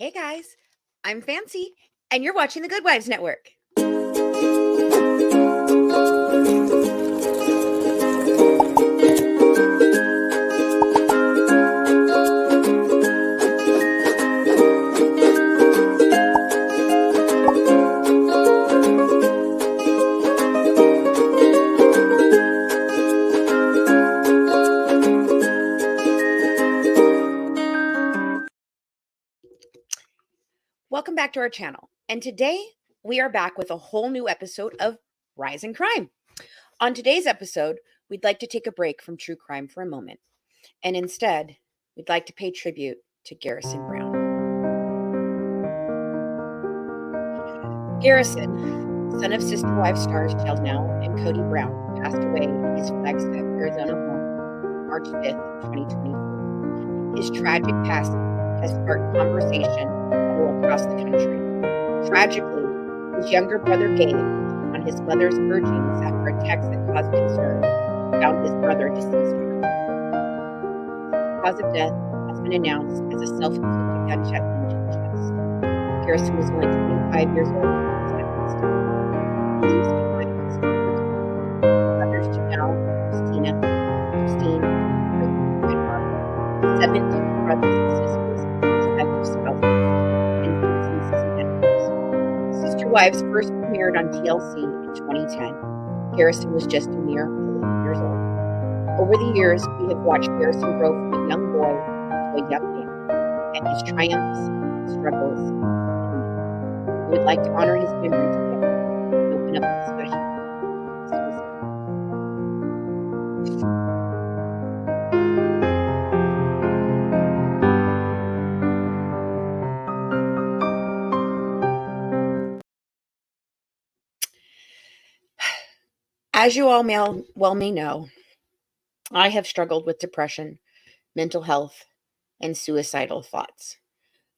Hey guys, I'm Fancy, and you're watching the Good Wives Network. Welcome back to our channel. And today we are back with a whole new episode of Rise in Crime. On today's episode, we'd like to take a break from true crime for a moment. And instead, we'd like to pay tribute to Garrison Brown. Garrison, son of sister wife stars Now and Kody Brown, passed away in his Flagstaff, Arizona home March 5th, 2024. His tragic passing has sparked conversation all across the country. Tragically, his younger brother Gabe, on his mother's urgings after a text that caused concern, found his brother deceased. The cause of death has been announced as a self-inflicted gunshot wound to the chest. Garrison was only 25 years old when he was sentenced. Police divided his brothers Janelle, Christine, and Barbara, 17 brothers and sisters, respective spouses, and nieces and nephews. Sister Wives first premiered on TLC in 2010. Garrison was just a mere 11 years old. Over the years, we have watched Garrison grow from a young boy to a young man, and his triumphs and struggles. We would like to honor his memory today and open up a discussion on suicide. As you all may know, I have struggled with depression, mental health, and suicidal thoughts.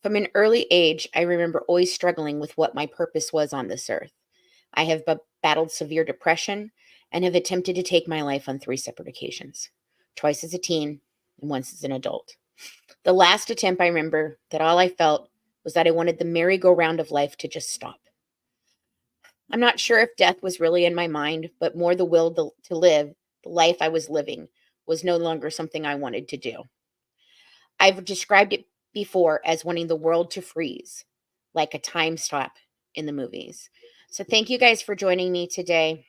From an early age, I remember always struggling with what my purpose was on this earth. I have battled severe depression and have attempted to take my life on 3 separate occasions, twice as a teen and once as an adult. The last attempt, I remember that all I felt was that I wanted the merry-go-round of life to just stop. I'm not sure if death was really in my mind, but more the will to live the life I was living was no longer something I wanted to do. I've described it before as wanting the world to freeze, like a time stop in the movies. So thank you guys for joining me today.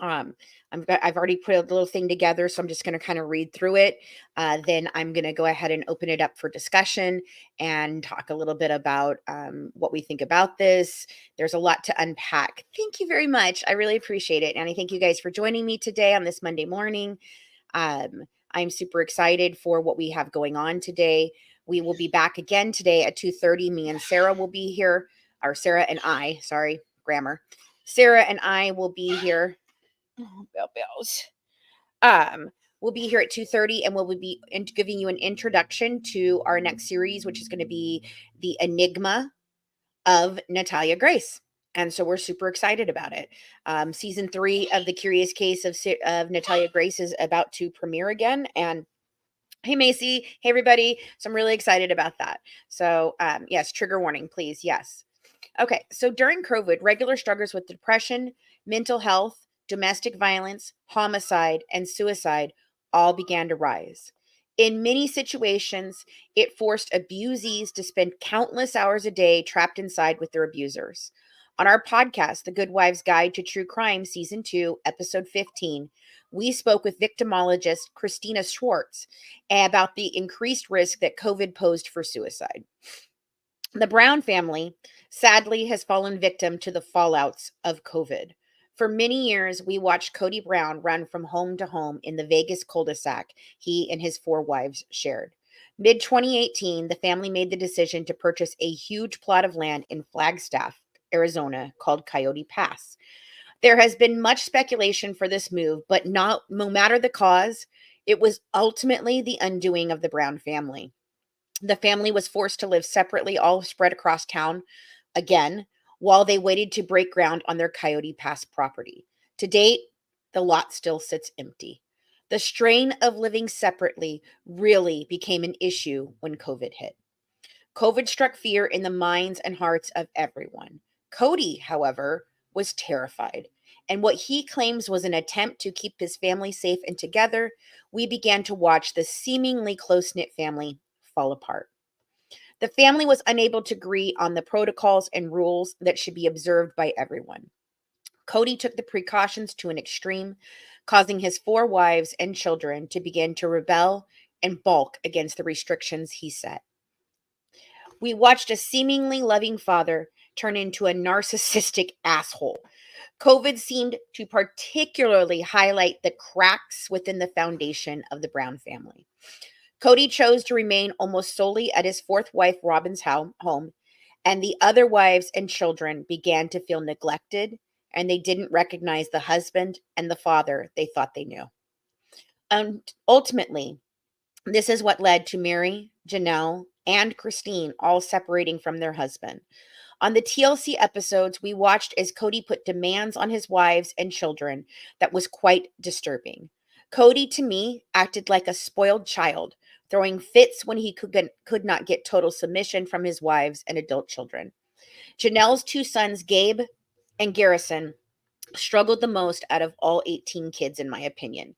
I've already put a little thing together, so I'm just going to kind of read through it. Then I'm going to go ahead and open it up for discussion and talk a little bit about what we think about this. There's a lot to unpack. Thank you very much. I really appreciate it. And I thank you guys for joining me today on this Monday morning. I'm super excited for what we have going on today. We will be back again today at 2:30. Me and Sarah will be here, or Sarah and I, sorry, grammar. Sarah and I will be here. Oh, bells. We'll be here at 2:30, and we'll be giving you an introduction to our next series, which is going to be The Enigma of Natalia Grace. And so we're super excited about it. Season 3 of The Curious Case of Natalia Grace is about to premiere again. And hey, Macy. Hey, everybody. So I'm really excited about that. So yes, trigger warning, please. Yes. Okay. So during COVID, regular struggles with depression, mental health, domestic violence, homicide, and suicide all began to rise. In many situations, it forced abusees to spend countless hours a day trapped inside with their abusers. On our podcast, The Good Wives Guide to True Crime, Season 2, Episode 15, we spoke with victimologist Christina Schwartz about the increased risk that COVID posed for suicide. The Brown family, sadly, has fallen victim to the fallouts of COVID. For many years, we watched Kody Brown run from home to home in the Vegas cul-de-sac he and his 4 wives shared. Mid-2018, the family made the decision to purchase a huge plot of land in Flagstaff, Arizona, called Coyote Pass. There has been much speculation for this move, but no matter the cause, it was ultimately the undoing of the Brown family. The family was forced to live separately, all spread across town again, while they waited to break ground on their Coyote Pass property. To date, the lot still sits empty. The strain of living separately really became an issue when COVID hit. COVID struck fear in the minds and hearts of everyone. Kody, however, was terrified. And what he claims was an attempt to keep his family safe and together, we began to watch the seemingly close knit family fall apart. The family was unable to agree on the protocols and rules that should be observed by everyone. Kody took the precautions to an extreme, causing his 4 wives and children to begin to rebel and balk against the restrictions he set. We watched a seemingly loving father turn into a narcissistic asshole. COVID seemed to particularly highlight the cracks within the foundation of the Brown family. Kody chose to remain almost solely at his 4th wife, Robin's home, and the other wives and children began to feel neglected, and they didn't recognize the husband and the father they thought they knew. And ultimately, this is what led to Mary, Janelle, and Christine all separating from their husband. On the TLC episodes, we watched as Kody put demands on his wives and children that was quite disturbing. Kody, to me, acted like a spoiled child, throwing fits when he could not get total submission from his wives and adult children. Janelle's 2 sons, Gabe and Garrison, struggled the most out of all 18 kids, in my opinion.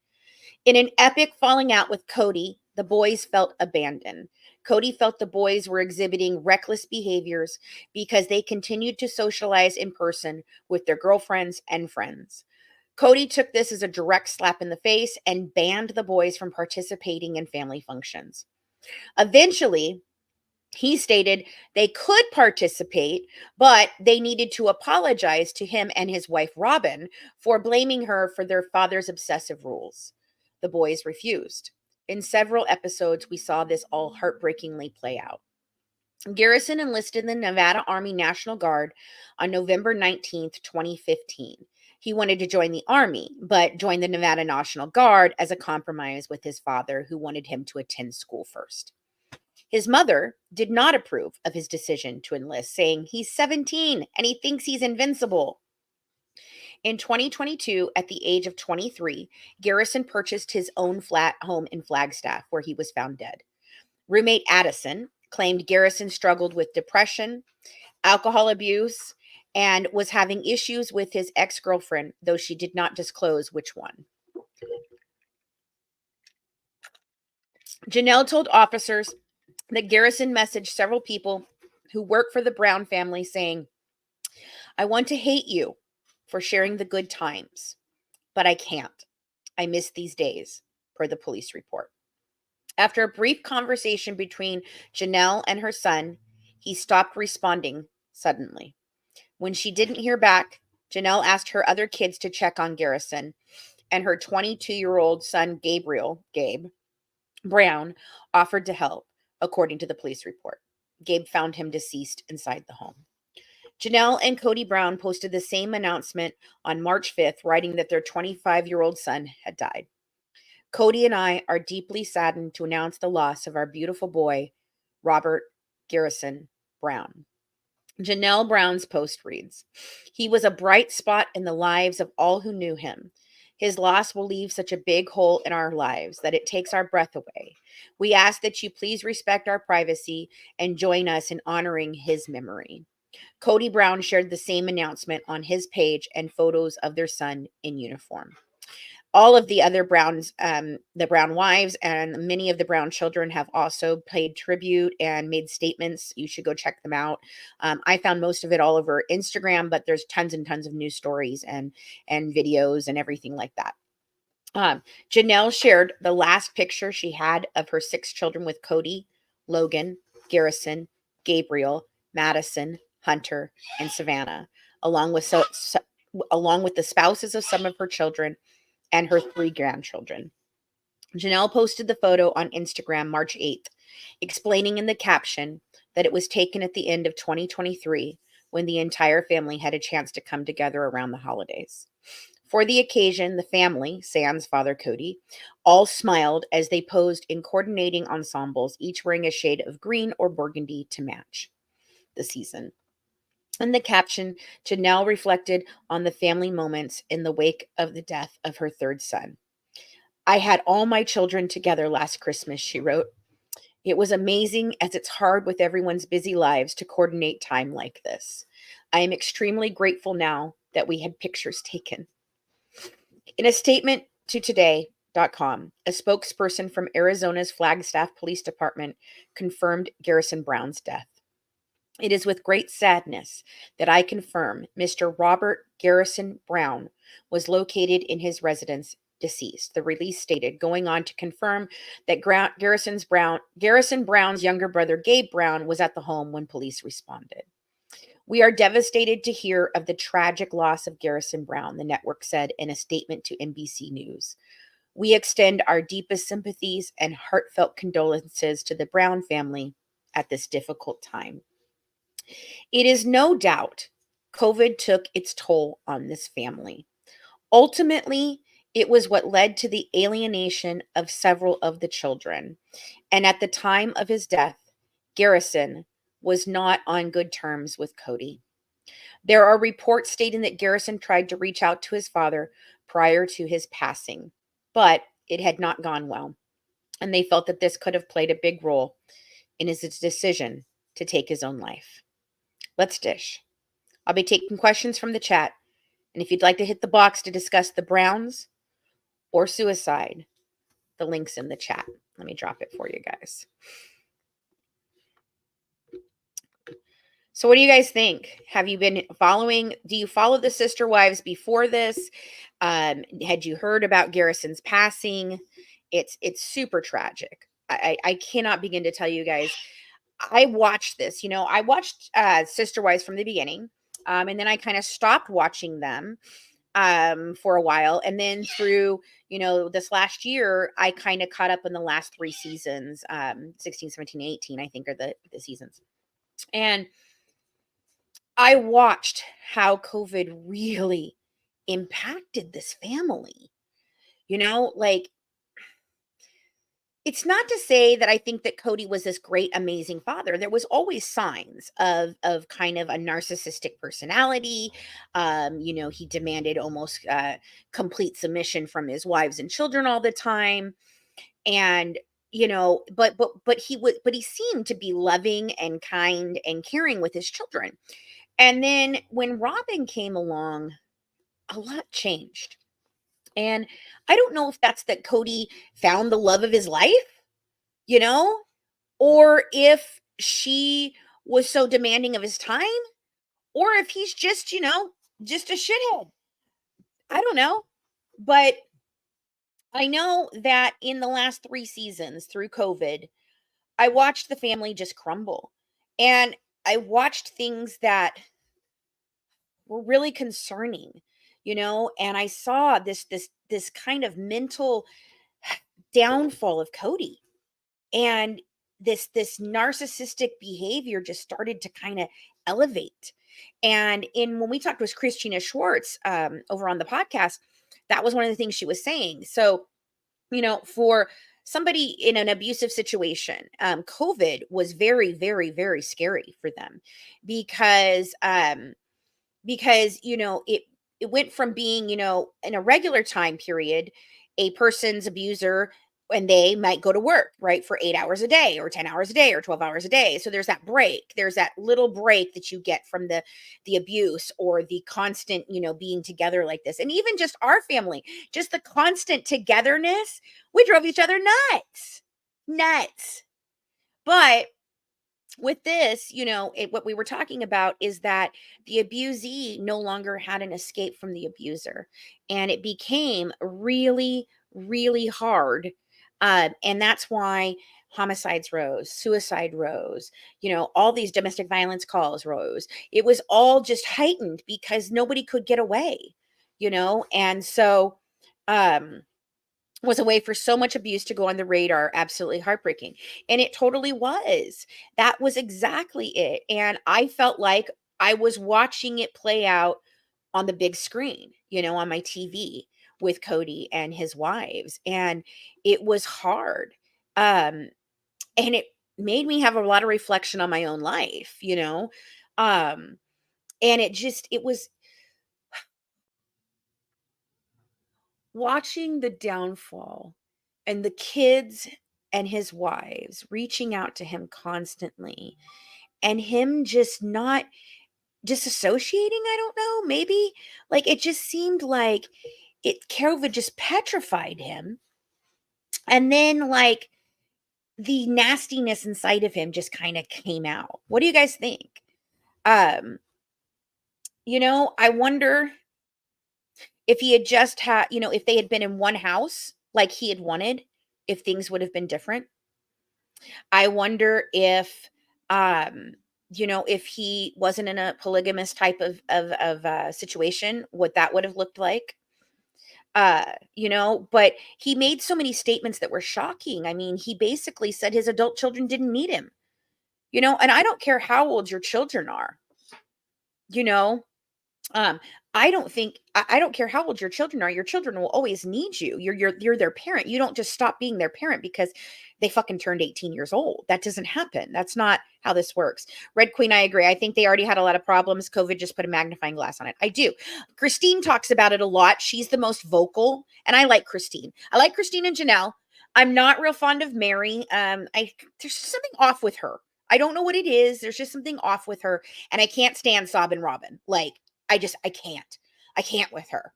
In an epic falling out with Kody, the boys felt abandoned. Kody felt the boys were exhibiting reckless behaviors because they continued to socialize in person with their girlfriends and friends. Kody took this as a direct slap in the face and banned the boys from participating in family functions. Eventually, he stated they could participate, but they needed to apologize to him and his wife, Robin, for blaming her for their father's obsessive rules. The boys refused. In several episodes, we saw this all heartbreakingly play out. Garrison enlisted in the Nevada Army National Guard on November 19th, 2015. He wanted to join the Army, but joined the Nevada National Guard as a compromise with his father, who wanted him to attend school first. His mother did not approve of his decision to enlist, saying he's 17 and he thinks he's invincible. In 2022, at the age of 23, Garrison purchased his own flat home in Flagstaff, where he was found dead. Roommate Addison claimed Garrison struggled with depression, alcohol abuse, and was having issues with his ex-girlfriend, though she did not disclose which one. Janelle told officers that Garrison messaged several people who work for the Brown family saying, "I want to hate you for sharing the good times, but I can't. I miss these days," per the police report. After a brief conversation between Janelle and her son, he stopped responding suddenly. When she didn't hear back, Janelle asked her other kids to check on Garrison, and her 22-year-old son, Gabe Brown, offered to help, according to the police report. Gabe found him deceased inside the home. Janelle and Kody Brown posted the same announcement on March 5th, writing that their 25-year-old son had died. Kody and I are deeply saddened to announce the loss of our beautiful boy, Robert Garrison Brown. Janelle Brown's post reads, "He was a bright spot in the lives of all who knew him. His loss will leave such a big hole in our lives that it takes our breath away. We ask that you please respect our privacy and join us in honoring his memory." Kody Brown shared the same announcement on his page and photos of their son in uniform. All of the other Browns, the Brown wives and many of the Brown children have also paid tribute and made statements. You should go check them out. I found most of it all over Instagram, but there's tons and tons of news stories and videos and everything like that. Janelle shared the last picture she had of her 6 children with Kody, Logan, Garrison, Gabriel, Madison, Hunter, and Savannah, along with the spouses of some of her children and her 3 grandchildren. Janelle posted the photo on Instagram March 8th, explaining in the caption that it was taken at the end of 2023 when the entire family had a chance to come together around the holidays. For the occasion, the family, sans Father Kody, all smiled as they posed in coordinating ensembles, each wearing a shade of green or burgundy to match the season. In the caption, Janelle reflected on the family moments in the wake of the death of her 3rd son. "I had all my children together last Christmas," she wrote. It was amazing, as it's hard with everyone's busy lives to coordinate time like this. I am extremely grateful now that we had pictures taken. In a statement to today.com, a spokesperson from Arizona's Flagstaff Police Department confirmed Garrison Brown's death. It is with great sadness that I confirm Mr. Robert Garrison Brown was located in his residence deceased. The release stated, going on to confirm that Garrison Brown's younger brother Gabe Brown was at the home when police responded. We are devastated to hear of the tragic loss of Garrison Brown, the network said in a statement to NBC News. We extend our deepest sympathies and heartfelt condolences to the Brown family at this difficult time. It is no doubt COVID took its toll on this family. Ultimately, it was what led to the alienation of several of the children. And at the time of his death, Garrison was not on good terms with Kody. There are reports stating that Garrison tried to reach out to his father prior to his passing, but it had not gone well. And they felt that this could have played a big role in his decision to take his own life. Let's dish. I'll be taking questions from the chat. And if you'd like to hit the box to discuss the Browns or suicide, the link's in the chat. Let me drop it for you guys. So what do you guys think? Have you been following? Do you follow the Sister Wives before this? Had you heard about Garrison's passing? It's super tragic. I cannot begin to tell you guys. I watched this. I watched Sister Wives from the beginning, and then I kind of stopped watching them for a while, and then through this last year, I kind of caught up in the last 3 seasons, 16, 17, 18, I think are the seasons, and I watched how COVID really impacted this family. Like, it's not to say that I think that Kody was this great, amazing father. There was always signs of kind of a narcissistic personality. He demanded almost complete submission from his wives and children all the time. And but he seemed to be loving and kind and caring with his children. And then when Robin came along, a lot changed. And I don't know if that's that Kody found the love of his life, you know, or if she was so demanding of his time, or if he's just, just a shithead. I don't know. But I know that in the last 3 seasons through COVID, I watched the family just crumble. And I watched things that were really concerning, and I saw this kind of mental downfall of Kody. And this narcissistic behavior just started to kind of elevate. And when we talked with Christina Schwartz over on the podcast, that was one of the things she was saying. So, for somebody in an abusive situation, COVID was very, very, very scary for them because it went from being, in a regular time period, a person's abuser, and they might go to work, right, for 8 hours a day or 10 hours a day or 12 hours a day. So there's that break. There's that little break that you get from the abuse or the constant, being together like this. And even just our family, just the constant togetherness, we drove each other nuts. Nuts. But with this, what we were talking about is that the abusee no longer had an escape from the abuser. And it became really, really hard. And that's why homicides rose, suicide rose, all these domestic violence calls rose. It was all just heightened because nobody could get away, and so, was a way for so much abuse to go on the radar. Absolutely heartbreaking. And it totally was. That was exactly it. And I felt like I was watching it play out on the big screen, on my TV with Kody and his wives. And it was hard. And it made me have a lot of reflection on my own life, and it was watching the downfall and the kids and his wives reaching out to him constantly, and him just not disassociating, I don't know, maybe? Like, it just seemed like COVID just petrified him, and then, like, the nastiness inside of him just kinda came out. What do you guys think? Um, I wonder if he had just had if they had been in one house like he had wanted, if things would have been different. I wonder if he wasn't in a polygamous type of situation, what that would have looked like. But he made so many statements that were shocking. I mean, he basically said his adult children didn't need him, and I don't care how old your children are, you know, Um, I don't care how old your children are, your children will always need you. You're their parent. You don't just stop being their parent because they fucking turned 18 years old. That doesn't happen. That's not how this works. Red Queen, I agree. I think they already had a lot of problems. COVID just put a magnifying glass on it. I do. Christine talks about it a lot. She's the most vocal, and I like Christine. I like Christine and Janelle. I'm not real fond of Mary. There's something off with her. I don't know what it is. There's just something off with her, and I can't stand Sob and Robin. Like, I can't. I can't with her.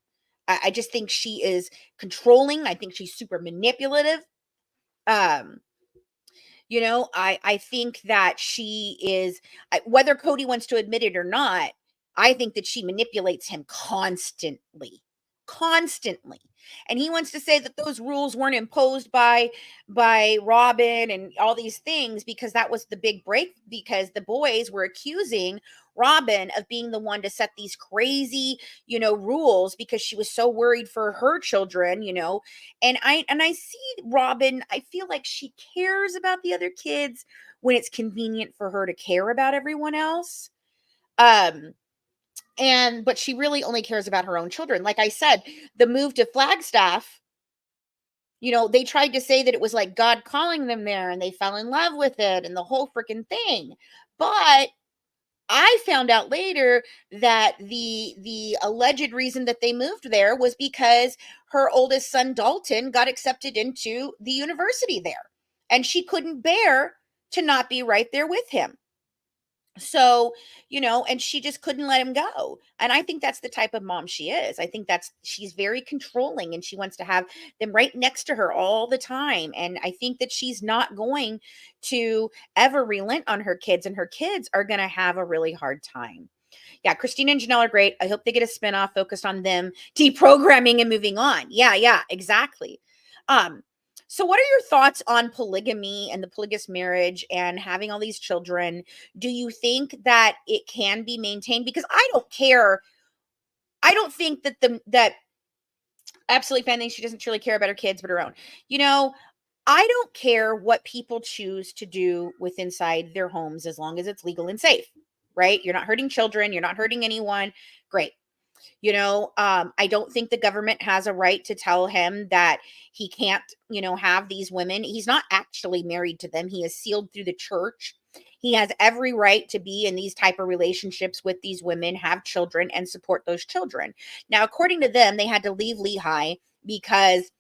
I just think she is controlling. I think she's super manipulative. Um, I think that she is, whether Kody wants to admit it or not, I think that she manipulates him constantly, constantly. And he wants to say that those rules weren't imposed by Robin and all these things because that was the big break, because the boys were accusing Robin of being the one to set these crazy, rules because she was so worried for her children, and I see Robin, I feel like she cares about the other kids when it's convenient for her to care about everyone else. Um but she really only cares about her own children. Like I said, the move to Flagstaff, they tried to say that it was like God calling them there and they fell in love with it and the whole freaking thing. But I found out later that the alleged reason that they moved there was because her oldest son Dalton got accepted into the university there, and she couldn't bear to not be right there with him. So, and she just couldn't let him go. And I think that's the type of mom she is. I think she's very controlling and she wants to have them right next to her all the time. And I think that she's not going to ever relent on her kids, and her kids are going to have a really hard time. Yeah, Christine and Janelle are great. I hope they get a spinoff focused on them deprogramming and moving on. Yeah, exactly. Um, so what are your thoughts on polygamy and the polygamous marriage and having all these children? Do you think that it can be maintained? Because I don't care. I don't think that absolutely fan thinks she doesn't truly care about her kids but her own. I don't care what people choose to do with inside their homes as long as it's legal and safe, right? You're not hurting children, you're not hurting anyone. Great. I don't think the government has a right to tell him that he can't, have these women. He's not actually married to them. He is sealed through the church. He has every right to be in these type of relationships with these women, have children, and support those children. Now, according to them, they had to leave Lehigh because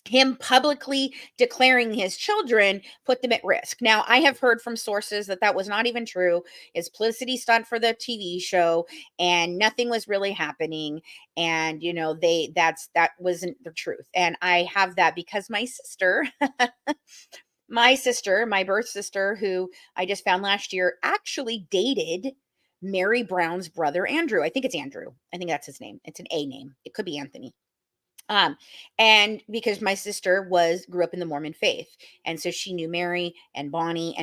him publicly declaring his children put them at risk. Now, I have heard from sources that was not even true. It's publicity stunt for the TV show, and nothing was really happening. And that wasn't the truth. And I have that because my sister, my birth sister, who I just found last year, actually dated Mary Brown's brother, Andrew. I think it's Andrew. I think that's his name. It's an A name. It could be Anthony. And because my sister grew up in the Mormon faith, and so she knew Mary and Bonnie,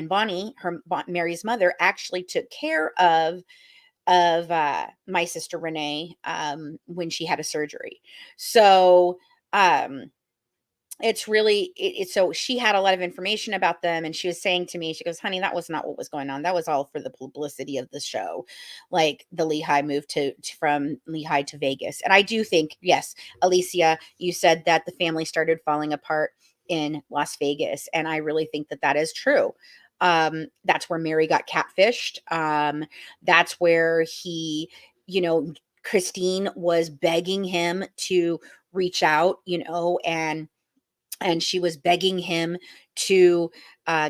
Mary's mother, actually took care of my sister Renee when she had a surgery. So it's really so she had a lot of information about them, and she was saying to me, she goes, honey, that was not what was going on. That was all for the publicity of the show, like the Lehigh move from Lehigh to Vegas. And I do think, yes, Alicia, you said that the family started falling apart in Las Vegas, and I really think that is true. That's where Mary got catfished. That's where he, Christine was begging him to reach out, and and she was begging him to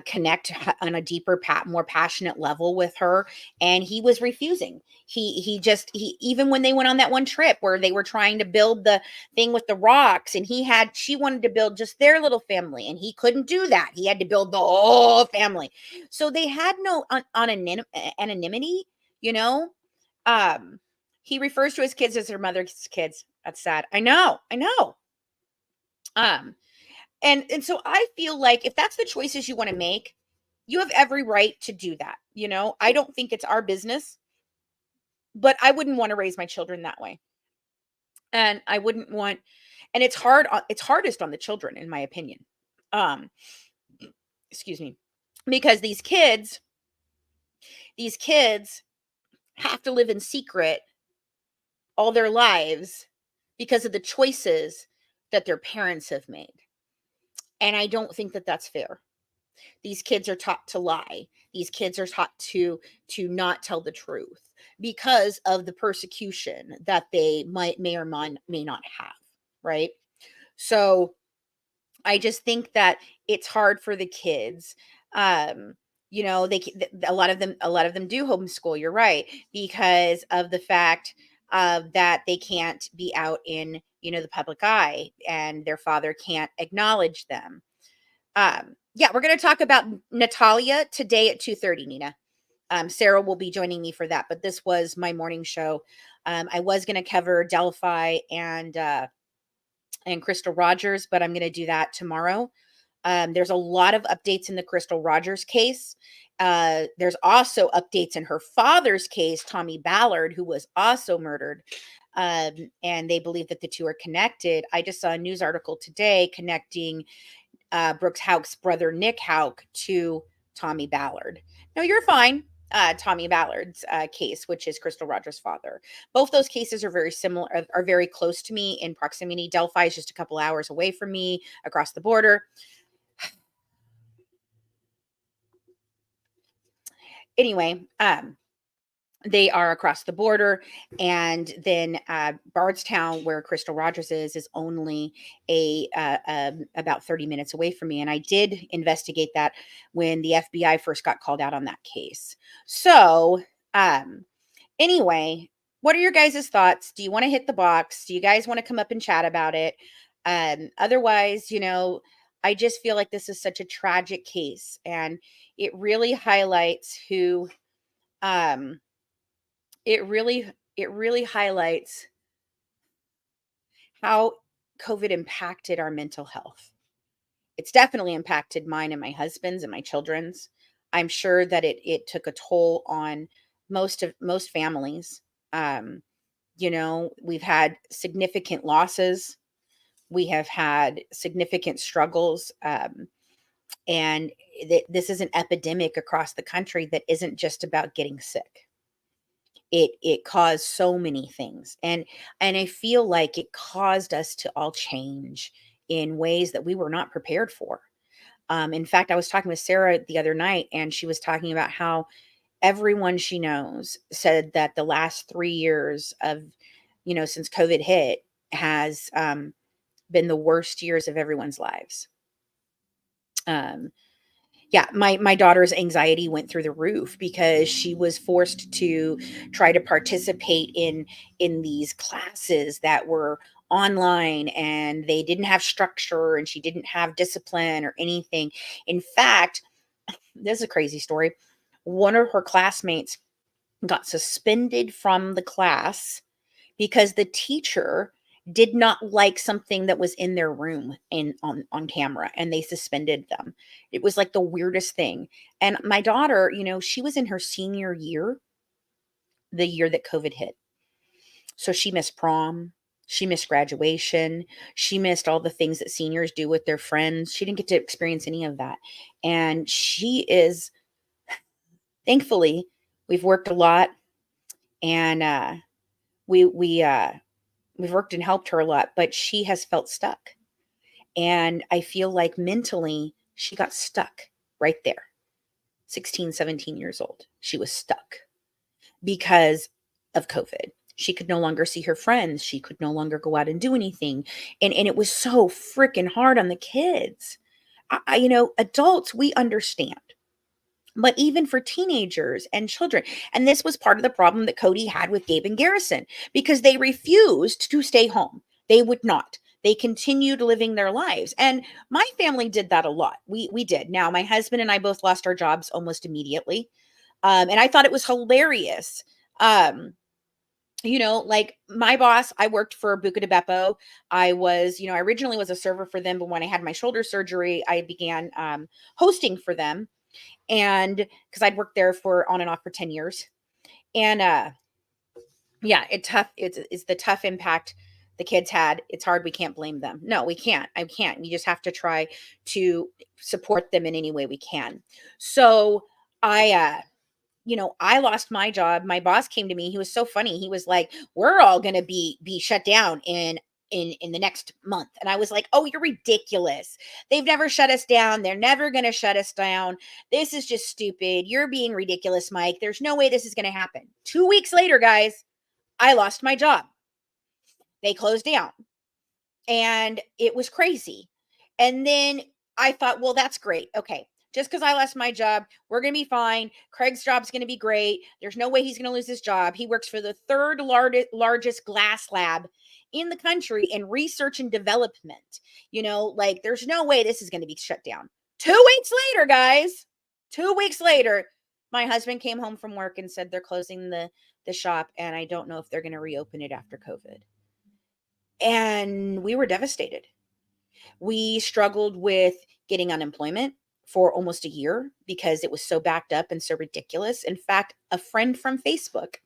connect on a deeper, more passionate level with her, and he was refusing. He even when they went on that one trip where they were trying to build the thing with the rocks, and she wanted to build just their little family, and he couldn't do that. He had to build the whole family. So they had no anonymity, you know. Um, he refers to his kids as their mother's kids. That's sad. I know. Um, and so I feel like if that's the choices you want to make, you have every right to do that. I don't think it's our business, but I wouldn't want to raise my children that way. And I wouldn't want, and it's hardest on the children, in my opinion. Um, excuse me. Because these kids have to live in secret all their lives because of the choices that their parents have made. And I don't think that that's fair. These kids are taught to lie. These kids are taught to not tell the truth because of the persecution that they may or may not have, right? So I just think that it's hard for the kids. A lot of them do homeschool. You're right, because of the fact that they can't be out in the public eye, and their father can't acknowledge them. Yeah, we're going to talk about Natalia today at 2:30, Nina. Sarah will be joining me for that, but this was my morning show. I was going to cover Delphi and Crystal Rogers, but I'm going to do that tomorrow. There's a lot of updates in the Crystal Rogers case. There's also updates in her father's case, Tommy Ballard, who was also murdered. And they believe that the two are connected. I just saw a news article today connecting Brooks Houck's brother, Nick Houck, to Tommy Ballard. No, you're fine. Tommy Ballard's case, which is Crystal Rogers' father. Both those cases are very similar, are very close to me in proximity. Delphi is just a couple hours away from me across the border. Anyway, they are across the border, and then Bardstown, where Crystal Rogers is only about 30 minutes away from me. And I did investigate that when the FBI first got called out on that case. So anyway, what are your guys' thoughts? Do you want to hit the box? Do you guys want to come up and chat about it? Otherwise, I just feel like this is such a tragic case, and it really highlights who um it really highlights how COVID impacted our mental health. It's definitely impacted mine and my husband's and my children's. I'm sure that it took a toll on most families. Um, we've had significant losses. We have had significant struggles. And this is an epidemic across the country that isn't just about getting sick. It caused so many things, and I feel like it caused us to all change in ways that we were not prepared for. In fact, I was talking with Sarah the other night, and she was talking about how everyone she knows said that the last 3 years of since COVID hit has been the worst years of everyone's lives. Yeah, my daughter's anxiety went through the roof because she was forced to try to participate in these classes that were online, and they didn't have structure, and she didn't have discipline or anything. In fact, this is a crazy story. One of her classmates got suspended from the class because the teacher did not like something that was in their room and on camera, and they suspended them. It was like the weirdest thing. And my daughter, she was in her senior year the year that COVID hit. So she missed prom, she missed graduation, she missed all the things that seniors do with their friends. She didn't get to experience any of that. And she is, thankfully, we've worked a lot, and we've worked and helped her a lot, but she has felt stuck. And I feel like mentally she got stuck right there. 16, 17 years old. She was stuck because of COVID. She could no longer see her friends. She could no longer go out and do anything. And it was so freaking hard on the kids. Adults, we understand. But even for teenagers and children, and this was part of the problem that Kody had with Gabe and Garrison, because they refused to stay home. They would not. They continued living their lives. And my family did that a lot. We did. Now, my husband and I both lost our jobs almost immediately. And I thought it was hilarious. Like my boss, I worked for Buca de Beppo. I originally was a server for them, but when I had my shoulder surgery, I began hosting for them. And because I'd worked there for on and off for 10 years. And yeah, it's the tough impact the kids had. It's hard. We can't blame them. No, we can't. I can't. We just have to try to support them in any way we can. So I lost my job. My boss came to me. He was so funny. He was like, "We're all going to be shut down in the next month." And I was like, "Oh, you're ridiculous. They've never shut us down. They're never going to shut us down. This is just stupid. You're being ridiculous, Mike. There's no way this is going to happen." 2 weeks later, guys, I lost my job. They closed down. And it was crazy. And then I thought, well, that's great. Okay. Just because I lost my job, we're going to be fine. Craig's job's going to be great. There's no way he's going to lose his job. He works for the third largest glass lab in the country in research and development. Like there's no way this is going to be shut down. 2 weeks later, guys, 2 weeks later, my husband came home from work and said they're closing the shop. And I don't know if they're going to reopen it after COVID. And we were devastated. We struggled with getting unemployment for almost a year because it was so backed up and so ridiculous. In fact, a friend from Facebook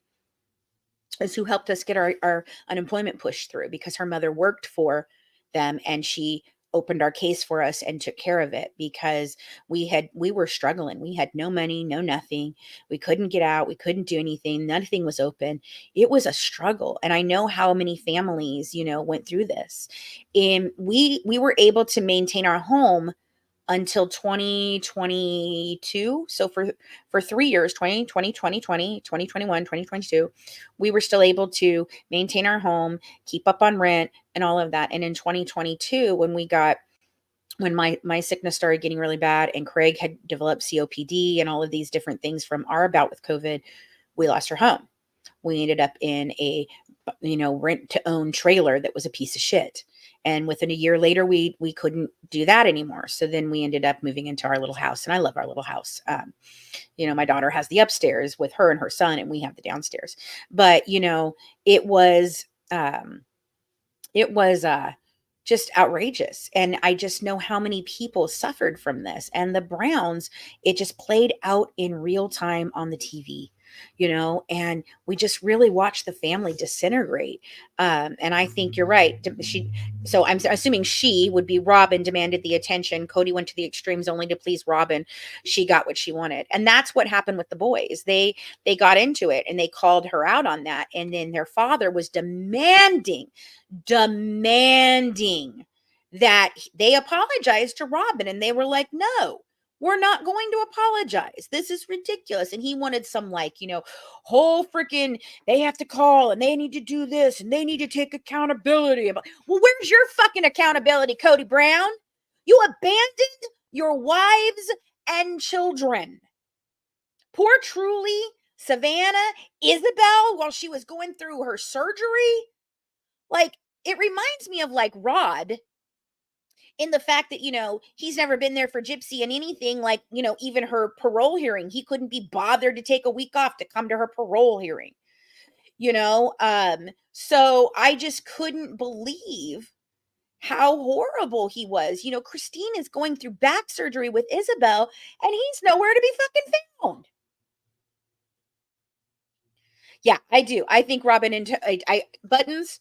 is who helped us get our unemployment pushed through because her mother worked for them and she opened our case for us and took care of it because we were struggling. We had no money, no nothing. We couldn't get out. We couldn't do anything. Nothing was open. It was a struggle. And I know how many families, went through this. And we were able to maintain our home until 2022. So for 3 years, 2020, 2020, 2021, 2022, we were still able to maintain our home, keep up on rent and all of that. And in 2022, when my sickness started getting really bad and Craig had developed COPD and all of these different things from our bout with COVID, we lost our home. We ended up in a rent to own trailer that was a piece of shit. And within a year later, we couldn't do that anymore. So then we ended up moving into our little house, and I love our little house. My daughter has the upstairs with her and her son, and we have the downstairs. But it was it was just outrageous. And I just know how many people suffered from this. And the Browns, it just played out in real time on the TV, and we just really watched the family disintegrate. And I think you're right. So I'm assuming she would be Robin, demanded the attention. Kody went to the extremes only to please Robin. She got what she wanted. And that's what happened with the boys. They got into it and they called her out on that. And then their father was demanding that they apologize to Robin. And they were like, "No, we're not going to apologize. This is ridiculous." And he wanted some whole freaking, they have to call and they need to do this and they need to take accountability. Well, where's your fucking accountability, Kody Brown? You abandoned your wives and children. Poor Truly, Savannah, Isabel, while she was going through her surgery. Like, it reminds me of like Rod in the fact that, he's never been there for Gypsy and anything like, even her parole hearing. He couldn't be bothered to take a week off to come to her parole hearing, So I just couldn't believe how horrible he was. Christine is going through back surgery with Isabel and he's nowhere to be fucking found. Yeah, I do. I think Robin and Buttons,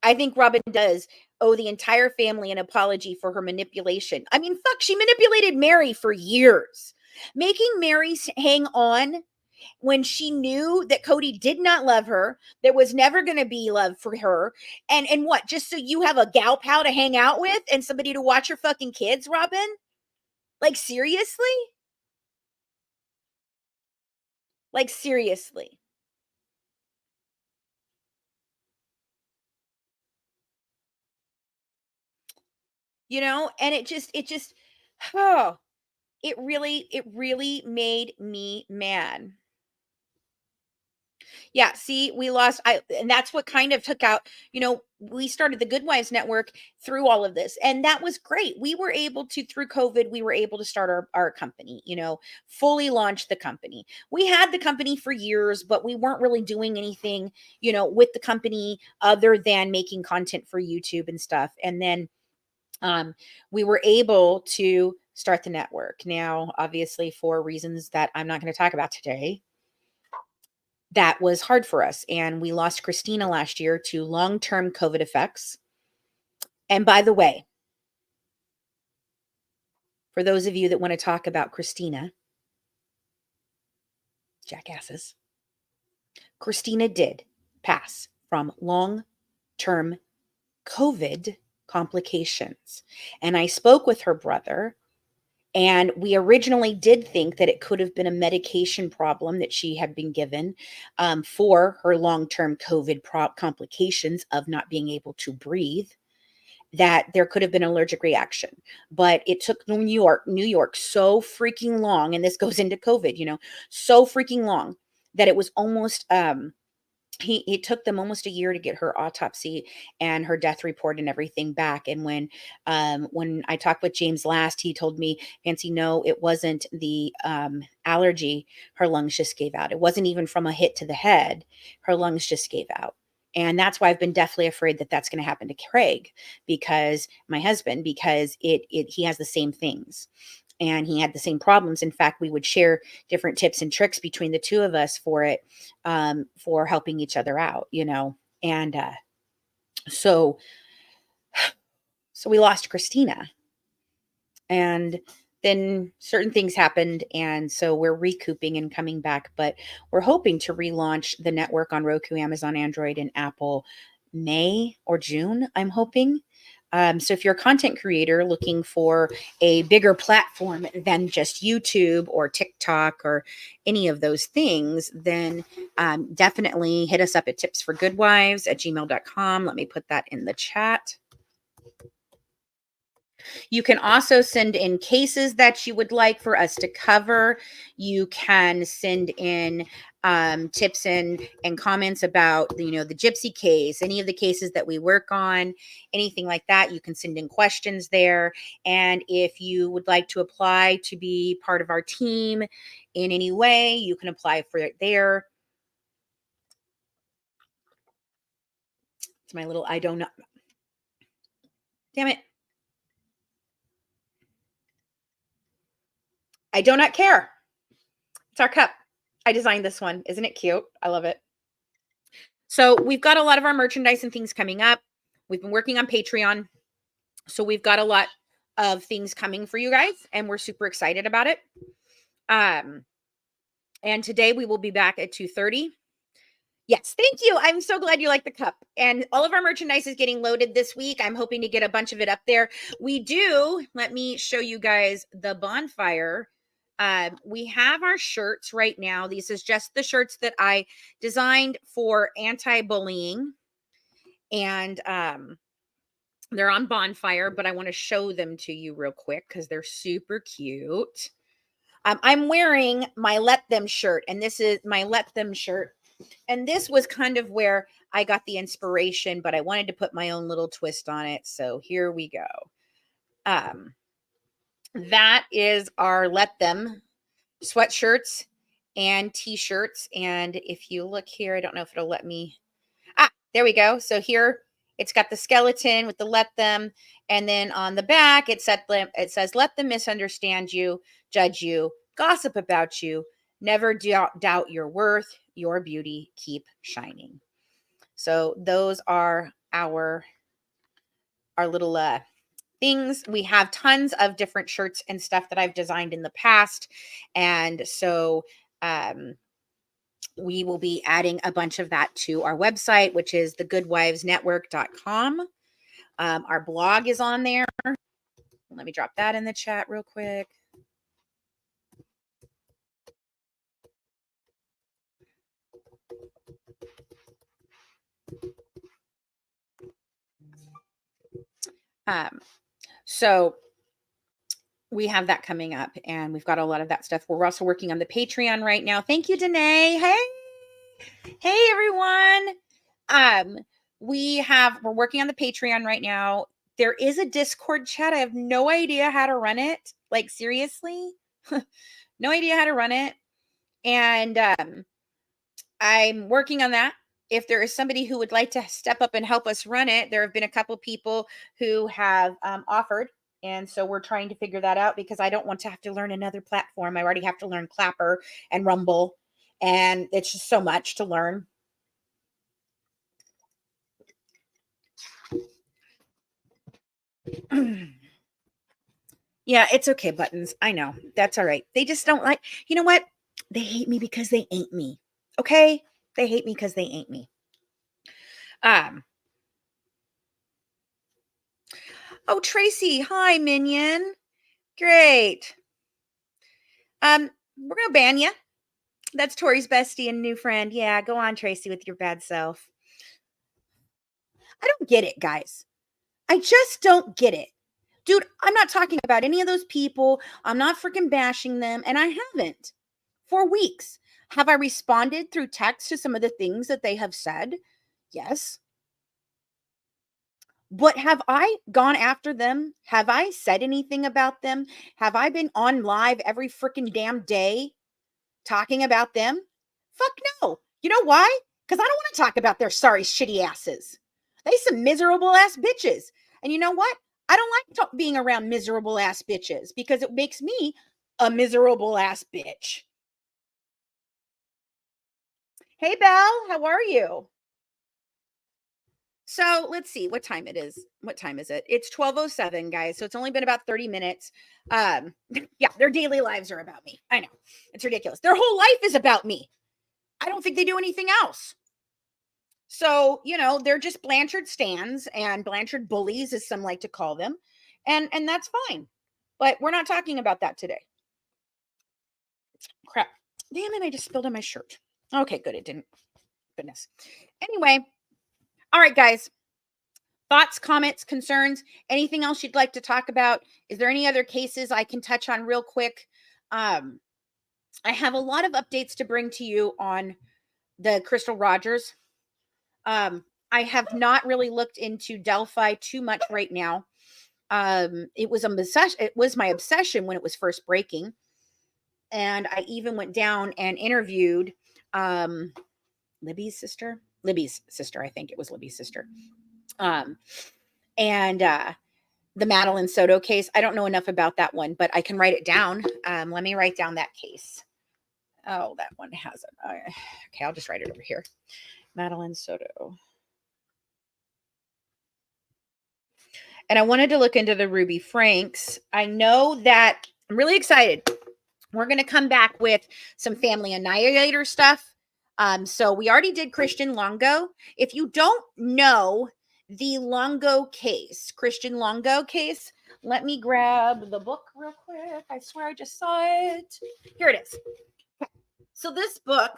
I think Robin does owe the entire family an apology for her manipulation. I mean, fuck, she manipulated Mary for years, making Mary hang on when she knew that Kody did not love her. There was never going to be love for her. And what, just so you have a gal pal to hang out with and somebody to watch your fucking kids, Robin? Like, seriously? Like, seriously. and it just oh, it really made me mad. Yeah, see, we lost I and that's what kind of took out, we started the Good Wives Network through all of this. And that was great. We were able to, through COVID, we were able to start our company, fully launch the company. We had the company for years, but we weren't really doing anything, with the company other than making content for YouTube and stuff. And then um, we were able to start the network. Now, obviously, for reasons that I'm not going to talk about today, that was hard for us. And we lost Christina last year to long term COVID effects. And by the way, for those of you that want to talk about Christina, jackasses, Christina did pass from long term COVID complications. And I spoke with her brother. And we originally did think that it could have been a medication problem that she had been given for her long term COVID complications of not being able to breathe, that there could have been an allergic reaction. But it took New York so freaking long. And this goes into COVID, so freaking long that it was almost it took them almost a year to get her autopsy and her death report and everything back. And when I talked with James last, he told me, Nancy, no, it wasn't the allergy. Her lungs just gave out. It wasn't even from a hit to the head. Her lungs just gave out. And that's why I've been deathly afraid that that's going to happen to Craig, because my husband, because he has the same things and he had the same problems. In fact, we would share different tips and tricks between the two of us for it, for helping each other out. And so, so we lost Christina, and then certain things happened, and so we're recouping and coming back. But we're hoping to relaunch the network on Roku, Amazon, Android, and Apple May or June, I'm hoping. So if you're a content creator looking for a bigger platform than just YouTube or TikTok or any of those things, then definitely hit us up at tipsforgoodwives@gmail.com. Let me put that in the chat. You can also send in cases that you would like for us to cover. You can send in tips and comments about the gypsy case, any of the cases that we work on, anything like that. You can send in questions there. And if you would like to apply to be part of our team in any way, you can apply for it there. It's my little I don't know. Damn it. I do not care. It's our cup. I designed this one. Isn't it cute? I love it. So we've got a lot of our merchandise and things coming up. We've been working on Patreon. So we've got a lot of things coming for you guys, and we're super excited about it. And today we will be back at 2:30. Yes, thank you. I'm so glad you like the cup. And all of our merchandise is getting loaded this week. I'm hoping to get a bunch of it up there. Let me show you guys the bonfire. We have our shirts right now. These is just the shirts that I designed for anti-bullying. And they're on bonfire, but I want to show them to you real quick because they're super cute. I'm wearing my Let Them shirt, and this is my Let Them shirt. And this was kind of where I got the inspiration, but I wanted to put my own little twist on it. So here we go. That is our Let Them sweatshirts and t-shirts. And if you look here, I don't know if it'll let me. There we go. So here it's got the skeleton with the Let Them. And then on the back, it says, let them misunderstand you, judge you, gossip about you. Never doubt your worth, your beauty, keep shining. So those are our little things. We have tons of different shirts and stuff that I've designed in the past. And so we will be adding a bunch of that to our website, which is thegoodwivesnetwork.com. Our blog is on there. Let me drop that in the chat real quick. So we have that coming up, and we've got a lot of that stuff. We're also working on the Patreon right now. Thank you, Danae. Hey everyone. We're working on the Patreon right now. There is a Discord chat. I have no idea how to run it. Like, seriously, no idea how to run it. And I'm working on that. If there is somebody who would like to step up and help us run it, there have been a couple people who have offered. And so we're trying to figure that out, because I don't want to have to learn another platform. I already have to learn Clapper and Rumble, and it's just so much to learn. Yeah, it's okay, Buttons. I know. That's all right. They just don't like, you know what? They hate me because they ain't me. Okay? They hate me because they ain't me. Oh, Tracy. Hi, Minion. Great. We're gonna ban you. That's Tori's bestie and new friend. Yeah, go on, Tracy, with your bad self. I don't get it, guys. I just don't get it. Dude, I'm not talking about any of those people. I'm not freaking bashing them, and I haven't for weeks. Have I responded through text to some of the things that they have said? Yes. But have I gone after them? Have I said anything about them? Have I been on live every freaking damn day talking about them? Fuck no. You know why? Because I don't want to talk about their sorry, shitty asses. They some miserable ass bitches. And you know what? I don't like being around miserable ass bitches, because it makes me a miserable ass bitch. Hey, Belle, how are you? So let's see what time it is. What time is it? It's 12:07, guys. So it's only been about 30 minutes. Yeah, their daily lives are about me. I know. It's ridiculous. Their whole life is about me. I don't think they do anything else. So, they're just Blanchard stands and Blanchard bullies, as some like to call them. And that's fine. But we're not talking about that today. Crap. Damn it, I just spilled on my shirt. Okay, good. It didn't. Goodness. Anyway, all right, guys. Thoughts, comments, concerns, anything else you'd like to talk about? Is there any other cases I can touch on real quick? I have a lot of updates to bring to you on the Crystal Rogers. I have not really looked into Delphi too much right now. It was my obsession when it was first breaking. And I even went down and interviewed Libby's sister, I think it was Libby's sister. And the Madeline Soto case. I don't know enough about that one, but I can write it down. Let me write down that case. Oh, that one has it. Okay, I'll just write it over here. Madeline Soto. And I wanted to look into the Ruby Franks. I know that I'm really excited. We're going to come back with some family annihilator stuff. So we already did Christian Longo. If you don't know the Longo case, Christian Longo case, let me grab the book real quick. I swear I just saw it. Here it is. So this book,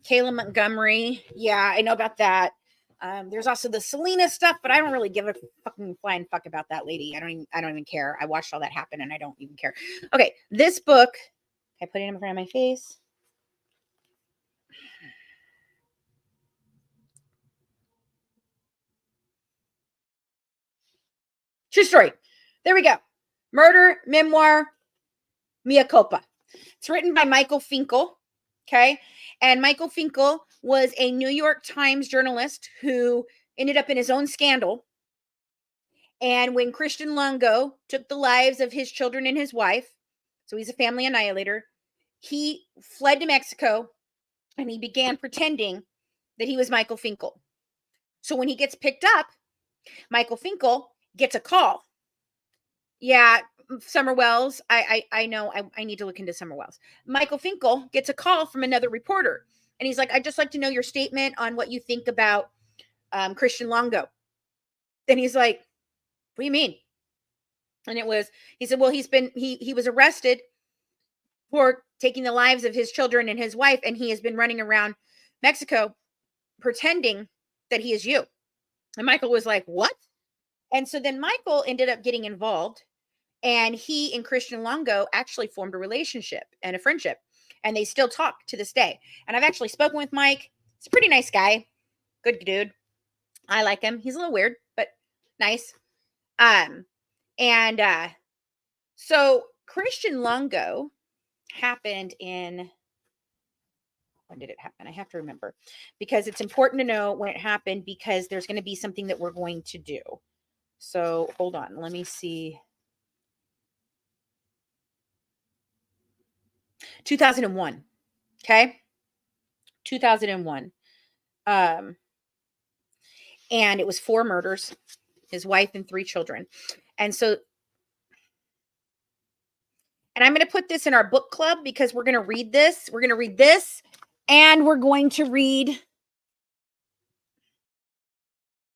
Kayla Montgomery. Yeah, I know about that. There's also the Selena stuff, but I don't really give a fucking flying fuck about that lady. I don't even care. I watched all that happen and I don't even care. Okay, this book, I put it in front of my face. True story. There we go. Murder, memoir, mea culpa. It's written by Michael Finkel. Okay. And Michael Finkel was a New York Times journalist who ended up in his own scandal. And when Christian Longo took the lives of his children and his wife, so he's a family annihilator, he fled to Mexico and he began pretending that he was Michael Finkel. So when he gets picked up, Michael Finkel gets a call. Yeah, Summer Wells. I know. I need to look into Summer Wells. Michael Finkel gets a call from another reporter, and he's like, "I'd just like to know your statement on what you think about Christian Longo." Then he's like, "What do you mean?" And he said, "Well, he was arrested for taking the lives of his children and his wife, and he has been running around Mexico pretending that he is you. And Michael was like, what? And so then Michael ended up getting involved, and he and Christian Longo actually formed a relationship and a friendship, and they still talk to this day. And I've actually spoken with Mike. He's a pretty nice guy. Good dude. I like him. He's a little weird, but nice. And so Christian Longo happened in, when did it happen? I have to remember, because it's important to know when it happened, because there's going to be something that we're going to do. So hold on. Let me see. 2001. Okay. 2001. And it was 4 murders, his wife and 3 children. And so, and I'm going to put this in our book club, because we're going to read this. We're going to read this, and we're going to read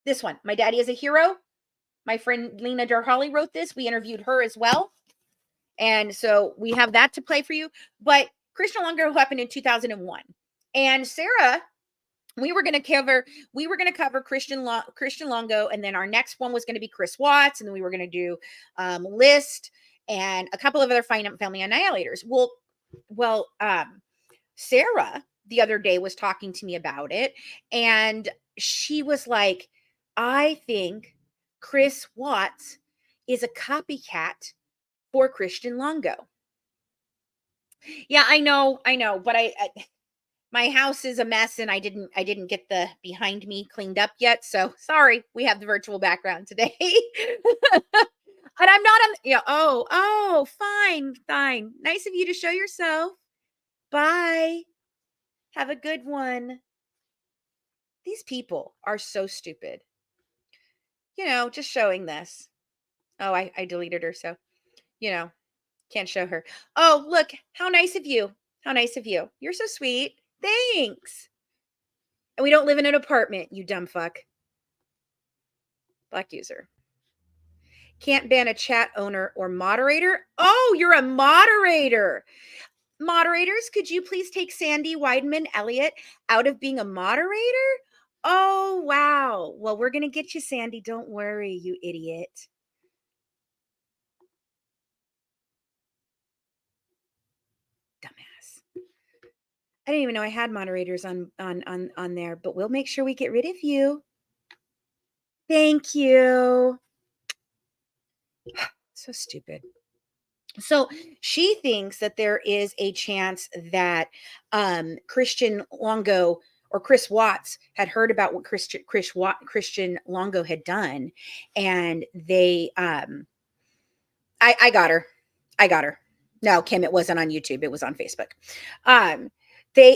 this one. My Daddy is a Hero. My friend Lena Darhali wrote this. We interviewed her as well. And so we have that to play for you. But Christian Longo happened in 2001. And Sarah, we were going to cover Christian Longo, and then our next one was going to be Chris Watts, and then we were going to do List and a couple of other family annihilators. Well, Sarah the other day was talking to me about it, and she was like, I think Chris Watts is a copycat for Christian Longo. Yeah, I know, but I my house is a mess, and I didn't get the behind me cleaned up yet. So sorry, we have the virtual background today. And I'm not on, yeah. Oh, fine. Nice of you to show yourself. Bye. Have a good one. These people are so stupid. Just showing this. Oh, I deleted her, so can't show her. Oh, look, how nice of you. You're so sweet. Thanks. And we don't live in an apartment, you dumb fuck. Black user. Can't ban a chat owner or moderator. Oh, you're a moderator. Moderators, could you please take Sandy Weidman Elliott out of being a moderator? Oh, wow. Well, we're going to get you, Sandy. Don't worry, you idiot. Dumbass. I didn't even know I had moderators on there, but we'll make sure we get rid of you. Thank you. So stupid. So she thinks that there is a chance that Christian Longo or Chris Watts had heard about what Christian Longo had done, and they I got her. No, Kim, it wasn't on YouTube. It was on Facebook.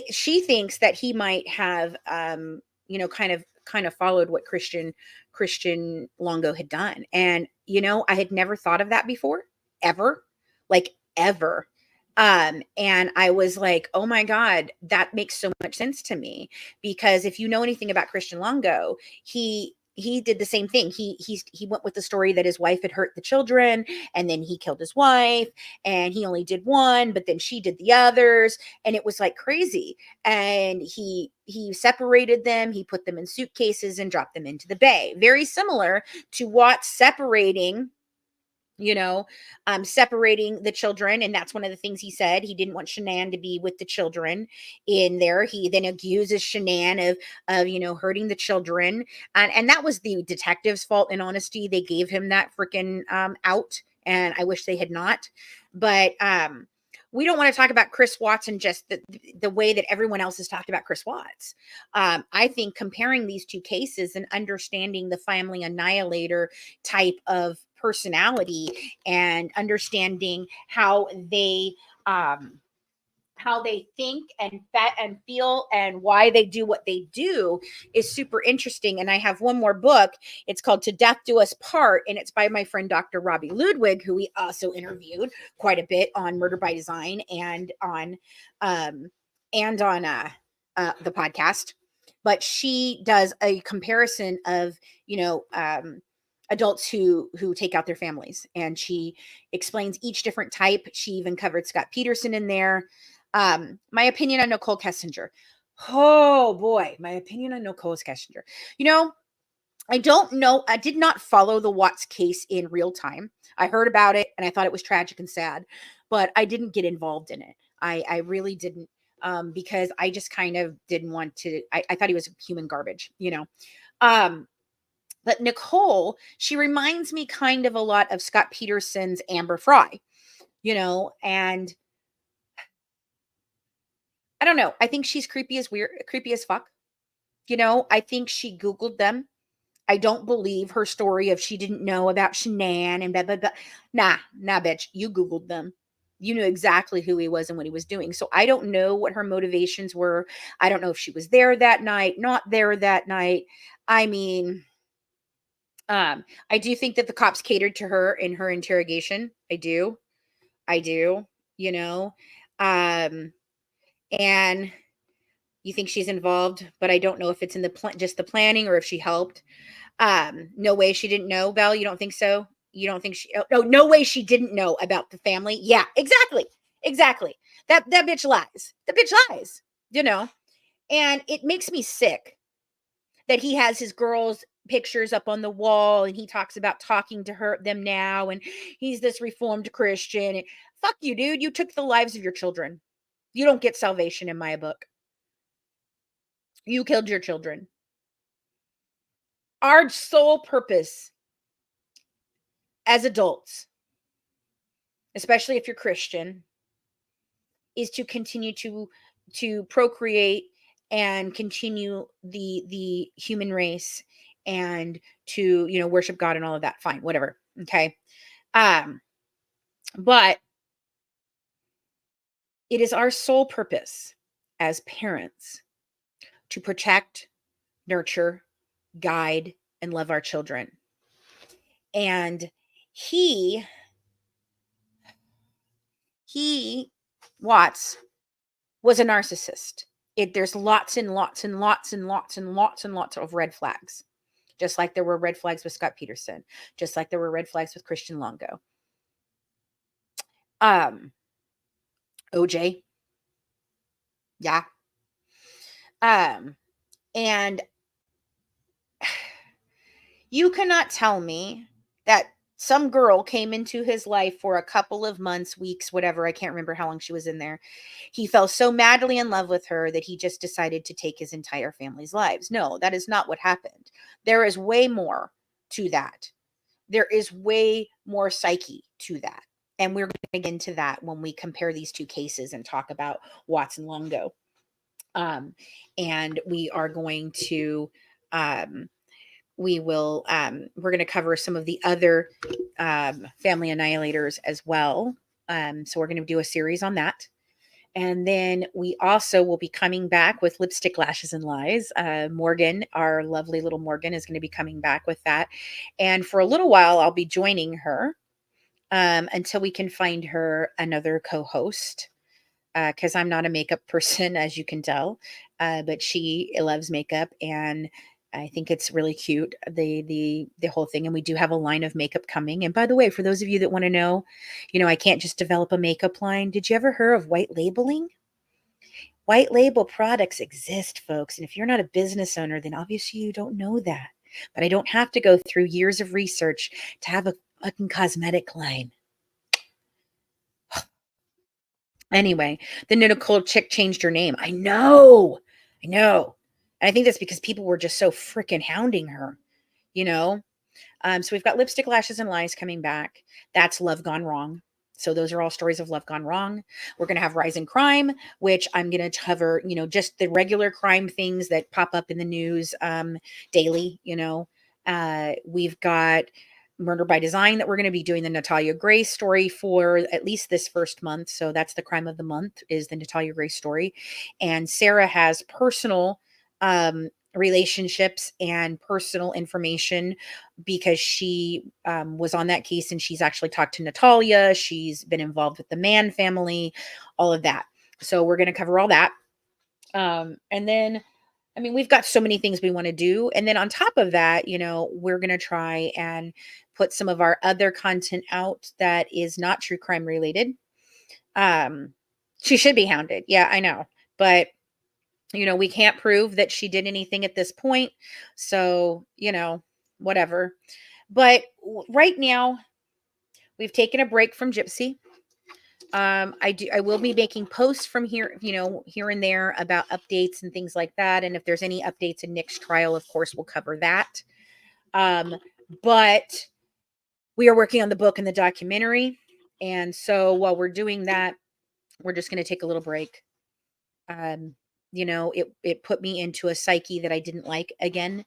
She thinks that he might have kind of followed what Christian Longo had done. And I had never thought of that before, ever. Like ever. And I was like, oh my God, that makes so much sense to me, because if you know anything about Christian Longo, he did the same thing. He went with the story that his wife had hurt the children, and then he killed his wife, and he only did one, but then she did the others, and it was like crazy. And he separated them, he put them in suitcases and dropped them into the bay. Very similar to Watts separating the children. And that's one of the things he said. He didn't want Shanann to be with the children in there. He then accuses Shanann of hurting the children. And that was the detective's fault. In honesty, they gave him that freaking out. And I wish they had not. But we don't want to talk about Chris Watts and just the way that everyone else has talked about Chris Watts. I think comparing these two cases and understanding the family annihilator type of personality, and understanding how they think and feel and why they do what they do is super interesting. And I have one more book. It's called To Death Do Us Part, and it's by my friend Dr. Robbie Ludwig, who we also interviewed quite a bit on Murder by Design and on the podcast. But she does a comparison of adults who take out their families, and she explains each different type. She even covered Scott Peterson in there. My opinion on Nicole Kessinger. Oh boy, my opinion on Nicole Kessinger. You know, I don't know. I did not follow the Watts case in real time. I heard about it and I thought it was tragic and sad, but I didn't get involved in it. I really didn't, because I just kind of didn't want to. I thought he was human garbage, you know. Um, but Nicole, she reminds me kind of a lot of Scott Peterson's Amber Fry, you know, and I don't know. I think she's creepy as fuck. You know, I think she Googled them. I don't believe her story of she didn't know about Shanann and blah, blah, blah. Nah, bitch. You Googled them. You knew exactly who he was and what he was doing. So I don't know what her motivations were. I don't know if she was there that night, not there that night. I mean, I do think that the cops catered to her in her interrogation. I do. I do, you know. Um, and you think she's involved, but I don't know if it's in the just the planning or if she helped. No way she didn't know, Belle. You don't think so? You don't think she no way she didn't know about the family. Yeah, exactly. Exactly. That bitch lies. The bitch lies, you know. And it makes me sick that he has his girls pictures up on the wall and he talks about talking to them now and he's this reformed Christian. Fuck you, dude. You took the lives of your children. You don't get salvation in my book. You killed your children. Our sole purpose as adults, especially if you're Christian, is to continue to procreate and continue the human race and to, you know, worship God and all of that. Fine, whatever. Okay. Um, but it is our sole purpose as parents to protect, nurture, guide, and love our children. And he he Watts was a narcissist. There's lots and lots and lots and lots and lots and lots of red flags. Just like there were red flags with Scott Peterson, just like there were red flags with Christian Longo. OJ, yeah. Um, and you cannot tell me that some girl came into his life for a couple of months, weeks, whatever. I can't remember how long she was in there. He fell so madly in love with her that he just decided to take his entire family's lives. No, that is not what happened. There is way more to that. There is way more psyche to that. And we're going to get into that when we compare these two cases and talk about Watts and Longo. And we are going to we're going to cover some of the other family annihilators as well. So we're going to do a series on that. And then we also will be coming back with Lipstick, Lashes, and Lies. Morgan, our lovely little Morgan, is going to be coming back with that. And for a little while, I'll be joining her until we can find her another co-host. Because I'm not a makeup person, as you can tell, but she loves makeup, and I think it's really cute, the whole thing. And we do have a line of makeup coming. And by the way, for those of you that want to know, you know, I can't just develop a makeup line. Did you ever hear of white labeling? White label products exist, folks. And if you're not a business owner, then obviously you don't know that. But I don't have to go through years of research to have a fucking cosmetic line. Anyway, the Nicole chick changed her name. I know. And I think that's because people were just so freaking hounding her, you know? So we've got Lipstick, Lashes, and Lies coming back. That's Love Gone Wrong. So those are all stories of love gone wrong. We're going to have Rise in Crime, which I'm going to cover, you know, just the regular crime things that pop up in the news daily, you know. We've got Murder by Design that we're going to be doing the Natalia Grace story for at least this first month. So that's the crime of the month, is the Natalia Grace story. And Sarah has personal relationships and personal information because she was on that case, and she's actually talked to Natalia. She's been involved with the Mann family, all of that. So we're going to cover all that. And then, I mean, we've got so many things we want to do. And then on top of that, you know, we're going to try and put some of our other content out that is not true crime related. She should be hounded. Yeah, I know. But We can't prove that she did anything at this point. So, whatever. But right now, we've taken a break from Gypsy. I will be making posts from here, here and there about updates and things like that. And if there's any updates in Nick's trial, of course, we'll cover that. But we are working on the book and the documentary. And so while we're doing that, we're just going to take a little break. It put me into a psyche that I didn't like again.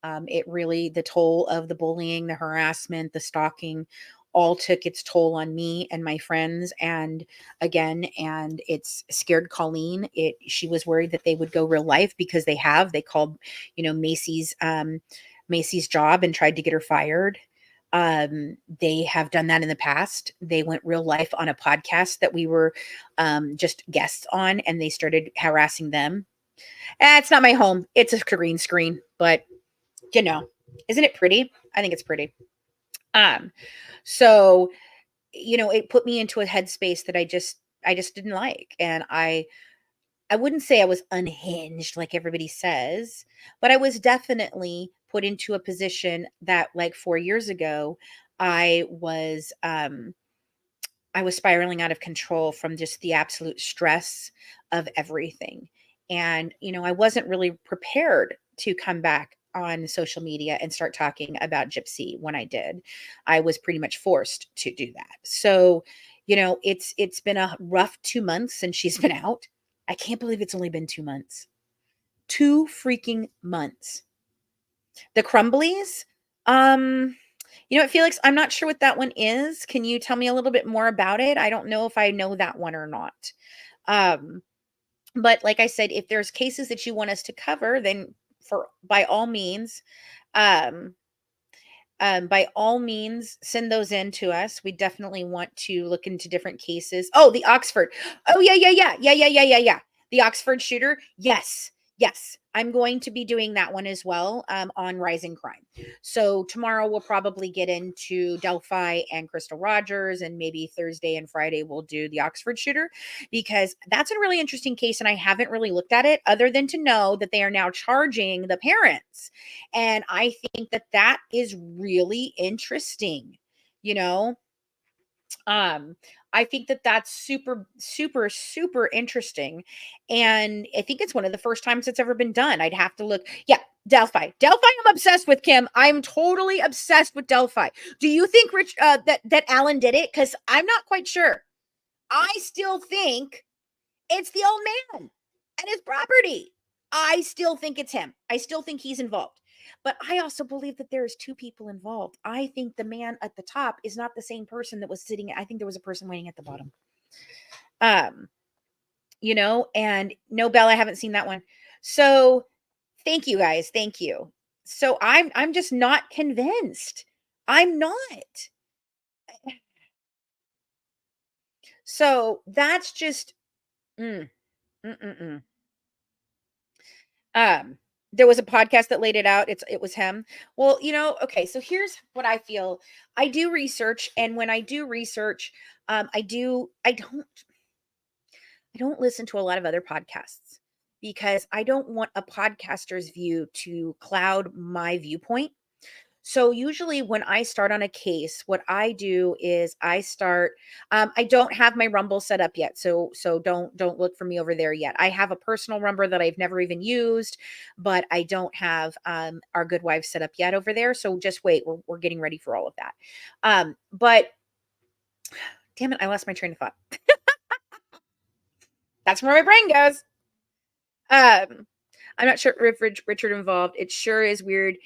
The toll of the bullying, the harassment, the stalking, all took its toll on me and my friends. And it's scared Colleen. She was worried that they would go real life because they called, Macy's job and tried to get her fired. They have done that in the past. They went real life on a podcast that we were just guests on, and they started harassing them. It's not my home. It's a green screen, but isn't it pretty? I think it's pretty. So, it put me into a headspace that I just didn't like. And I wouldn't say I was unhinged like everybody says, but I was definitely put into a position that, like, 4 years ago, I was spiraling out of control from just the absolute stress of everything. And, I wasn't really prepared to come back on social media and start talking about Gypsy when I did. I was pretty much forced to do that. So, it's been a rough 2 months since she's been out. I can't believe it's only been 2 months. 2 freaking months. The Crumblies, Felix, I'm not sure what that one is. Can you tell me a little bit more about it? I don't know if I know that one or not. But like I said, if there's cases that you want us to cover, then by all means, send those in to us. We definitely want to look into different cases. Oh, the Oxford. Oh, yeah. The Oxford shooter. Yes. I'm going to be doing that one as well, on Rising Crime. So tomorrow we'll probably get into Delphi and Crystal Rogers, and maybe Thursday and Friday we'll do the Oxford shooter, because that's a really interesting case, and I haven't really looked at it other than to know that they are now charging the parents. And I think that is really interesting. You know, I think that's super, super, super interesting. And I think it's one of the first times it's ever been done. I'd have to look. Yeah, Delphi. Delphi, I'm obsessed with, Kim. I'm totally obsessed with Delphi. Do you think that Alan did it? Because I'm not quite sure. I still think it's the old man and his property. I still think it's him. I still think he's involved. But I also believe that there's 2 people involved. I think the man at the top is not the same person that was sitting. I think there was a person waiting at the bottom. And no, Belle, I haven't seen that one. So thank you guys. Thank you. So I'm just not convinced. I'm not. So that's just mm, mm, mm, mm. Um, there was a podcast that laid it out. It was him. Well, okay, so here's what I feel. I do research, and when I do research, I don't listen to a lot of other podcasts because I don't want a podcaster's view to cloud my viewpoint. So usually when I start on a case, what I do is I start. I don't have my Rumble set up yet, so don't look for me over there yet. I have a personal Rumble that I've never even used, but I don't have our Good Wives set up yet over there. So just wait, we're getting ready for all of that. But damn it, I lost my train of thought. That's where my brain goes. I'm not sure if Richard involved. It sure is weird.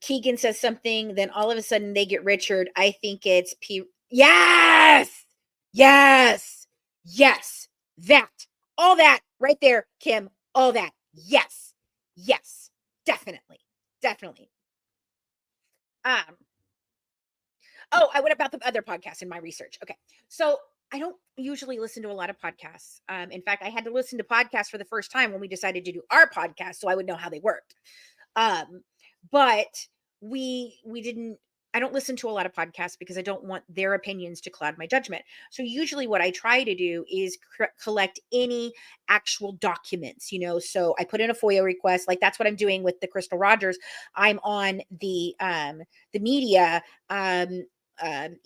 Keegan says something, then all of a sudden they get Richard. I think it's P. Yes, yes, yes. That, all that right there, Kim. All that. Yes, yes, definitely, definitely. Um. Oh, what about the other podcasts in my research? Okay, so I don't usually listen to a lot of podcasts. In fact, I had to listen to podcasts for the first time when we decided to do our podcast, so I would know how they worked. But we didn't I don't listen to a lot of podcasts because I don't want their opinions to cloud my judgment. So usually what I try to do is collect any actual documents, So I put in a FOIA request. Like that's what I'm doing with the Crystal Rogers. I'm on the media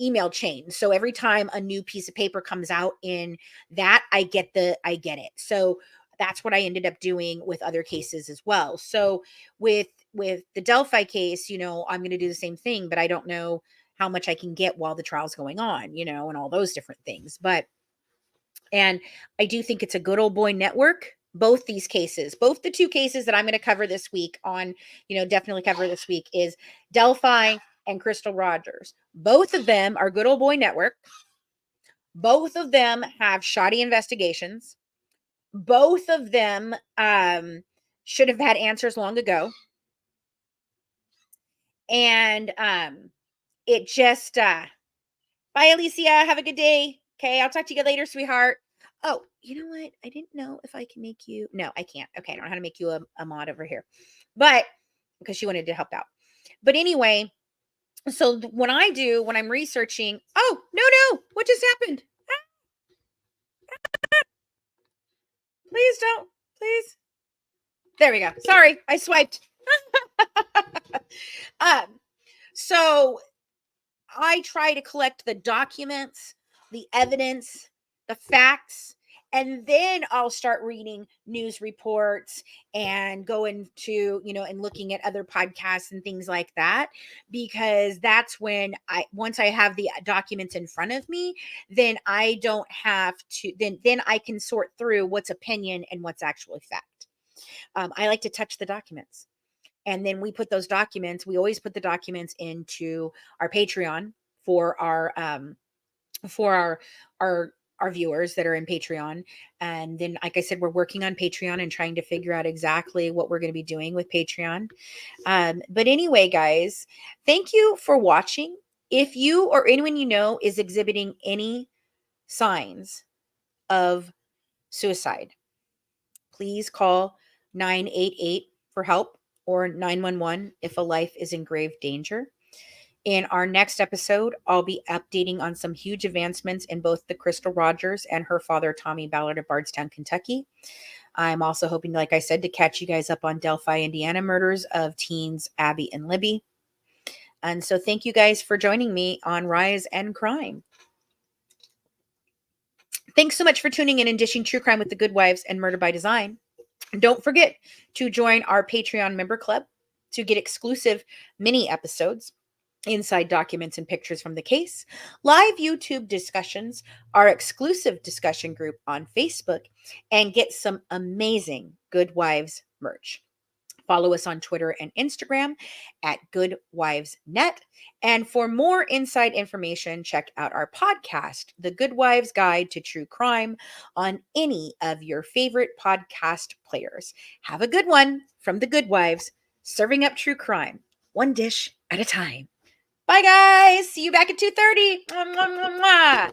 email chain. So every time a new piece of paper comes out in that, I get it. So that's what I ended up doing with other cases as well. So with the Delphi case, I'm going to do the same thing, but I don't know how much I can get while the trial's going on, and all those different things. And I do think it's a good old boy network. Both these cases, both the two cases that I'm going to cover this week definitely cover this week is Delphi and Crystal Rogers. Both of them are good old boy network. Both of them have shoddy investigations. Both of them should have had answers long ago. And it just bye, Alicia. Have a good day. Okay, I'll talk to you later, sweetheart. Oh, you know what? I didn't know if I can make you. No, I can't. Okay, I don't know how to make you a mod over here. But because she wanted to help out. But anyway, so when I'm researching, oh, no, what just happened? Please don't. Please. There we go. Sorry, I swiped. So I try to collect the documents, the evidence, the facts, and then I'll start reading news reports and go into, and looking at other podcasts and things like that, because that's when once I have the documents in front of me, then I don't have to, then I can sort through what's opinion and what's actually fact. I like to touch the documents. And then we always put the documents into our Patreon for our viewers that are in Patreon. And then, like I said, we're working on Patreon and trying to figure out exactly what we're going to be doing with Patreon. But anyway, guys, thank you for watching. If you or anyone is exhibiting any signs of suicide, please call 988 for help, or 911 if a life is in grave danger. In our next episode, I'll be updating on some huge advancements in both the Crystal Rogers and her father, Tommy Ballard of Bardstown, Kentucky. I'm also hoping, like I said, to catch you guys up on Delphi, Indiana murders of teens Abby and Libby. And so thank you guys for joining me on Rise and Crime. Thanks so much for tuning in and dishing true crime with the Good Wives and Murder by Design. Don't forget to join our Patreon member club to get exclusive mini episodes, inside documents and pictures from the case, live YouTube discussions, our exclusive discussion group on Facebook, and get some amazing Good Wives merch. Follow us on Twitter and Instagram at Good Wives Net. And for more inside information, check out our podcast, The Good Wives Guide to True Crime, on any of your favorite podcast players. Have a good one from The Good Wives, serving up true crime, one dish at a time. Bye, guys. See you back at 2:30. Mwah, mwah, mwah, mwah.